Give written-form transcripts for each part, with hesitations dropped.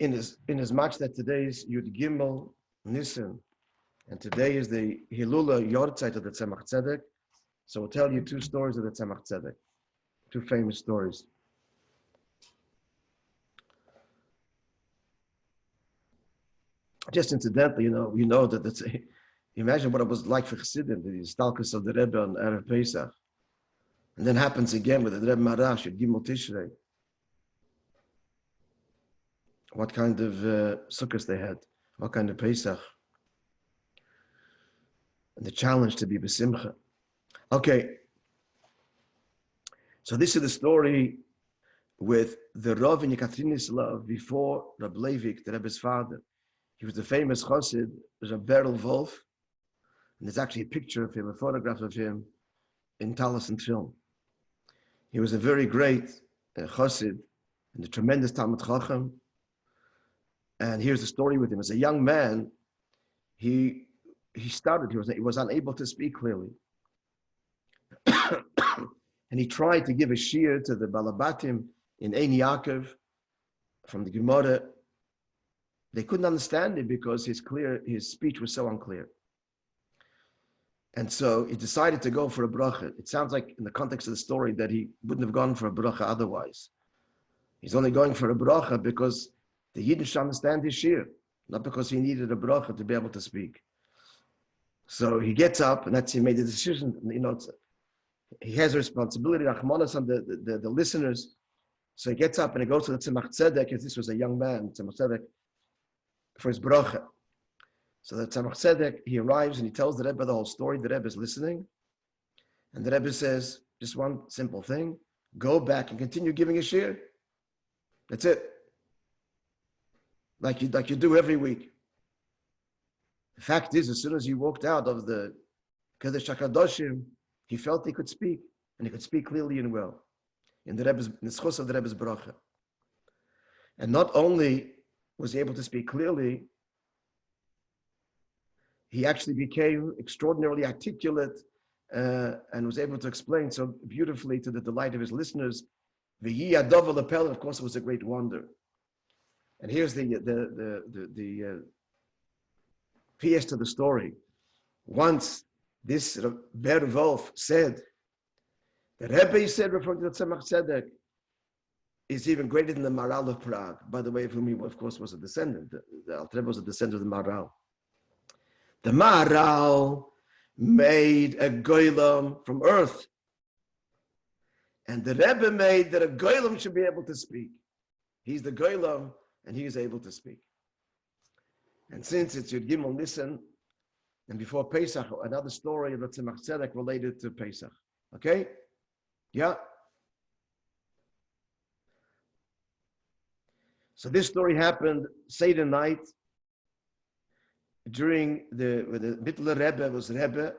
in as much that today is Yud Gimel Nissan, and today is the Hilula Yartzeit of the Tzemach Tzedek. So we'll tell you two stories of the Tzemach Tzedek, two famous stories. Just incidentally, you know that it's. Imagine what it was like for Chassidim, the stalkers of the Rebbe on Erev Pesach, and then happens again with the Rebbe Marash at Gimel Tishrei. What kind of sukkahs they had, what kind of Pesach, and the challenge to be besimcha. Okay, so this is the story with the Rav in Yekaterinis love before Rabbi Leivik, the Rebbe's father. He was the famous Chassid, Rabbi Berel Wolf, and there's actually a picture of him, a photograph of him in Tallis and film. He was a very great Chassid and a tremendous Talmud Chacham. And here's the story with him. As a young man, he was unable to speak clearly. And he tried to give a shiur to the Balabatim in Ein Yaakov from the Gemara. They couldn't understand him because his speech was so unclear. And so he decided to go for a bracha. It sounds like in the context of the story that he wouldn't have gone for a bracha otherwise. He's only going for a bracha because the Yidden should understand his shiur, not because he needed a bracha to be able to speak. So he gets up, and he made the decision. He has a responsibility, Rachmanas, on the listeners. So he gets up and he goes to the Tzemach Tzedek, as this was a young man, Tzemach Tzedek, for his bracha. So the Tzemach Tzedek, he arrives and he tells the Rebbe the whole story. The Rebbe is listening, and the Rebbe says just one simple thing: go back and continue giving a shiur. That's it. Like you do every week. The fact is, as soon as he walked out of the Kodesh HaKadoshim, he felt he could speak, and he could speak clearly and well in the schos of the Rebbe's bracha. And not only was he able to speak clearly, he actually became extraordinarily articulate and was able to explain so beautifully to the delight of his listeners. V'yi adov l'pel, of course, it was a great wonder. And here's the PS to the story. Once this Ber Wolf said, the Rebbe said, referring to the Tzemach Tzedek, is even greater than the Maral of Prague, by the way, of whom he, of course, was a descendant. The Alter Rebbe was a descendant of the Maral. The Maral made a Golem from earth. And the Rebbe made that a Golem should be able to speak. He's the Golem, and he is able to speak. And since it's Yud Gimel Nissan, and before Pesach, another story of the Tzemach Tzedek related to Pesach. Okay? Yeah? So this story happened Seder night during the Mittler Rebbe was Rebbe,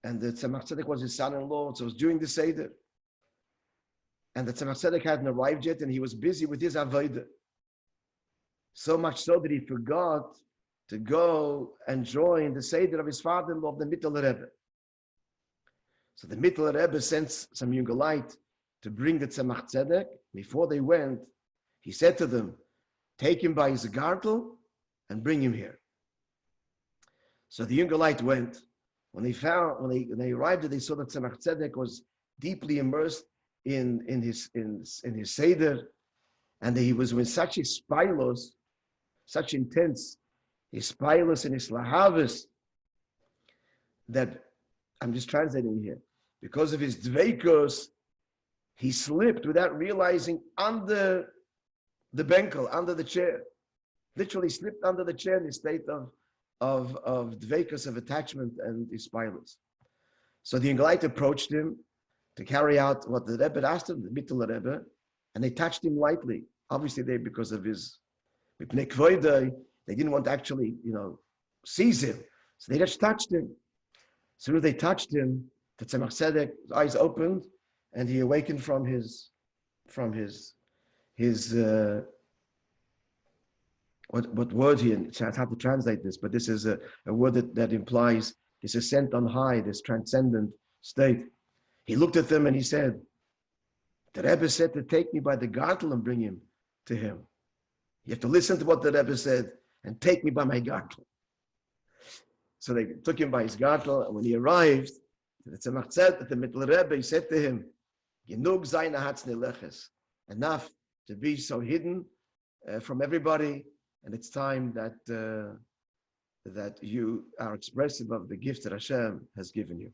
and the Tzemach Tzedek was his son-in-law, so it was during the Seder. And the Tzemach Tzedek hadn't arrived yet, and he was busy with his avodah. So much so that he forgot to go and join the Seder of his father-in-law, the Mittler Rebbe. So the Mittler Rebbe sent some Jungelite to bring the Tzemach Tzedek. Before they went, he said to them, take him by his gartel and bring him here. So the Jungelite went. When they arrived, they saw that Tzemach Tzedek was deeply immersed in his Seder, and he was with such ispailos, such intense ispailos and islahavas, that I'm just translating here. Because of his dveikos, he slipped without realizing under the benkel, under the chair. Literally slipped under the chair in a state of dveikos, of attachment and ispailos. So the Engelite approached him to carry out what the Rebbe asked him, the Mittler Rebbe, and they touched him lightly. Obviously, because of his mipnei kvoidai, they didn't want to actually, seize him. So they just touched him. As soon as they touched him, the Tzemach Tzedek's eyes opened, and he awakened from his what word here? It's hard to translate this, but this is a word that implies this ascent on high, this transcendent state. He looked at them and he said, the Rebbe said to take me by the gartel and bring him to him. You have to listen to what the Rebbe said and take me by my gartel. So they took him by his gartel, and when he arrived, the Tzemach said that the Mittel Rebbe, he said to him, Genug seine Hatzne Leches, enough to be so hidden from everybody, and it's time that you are expressive of the gift that Hashem has given you.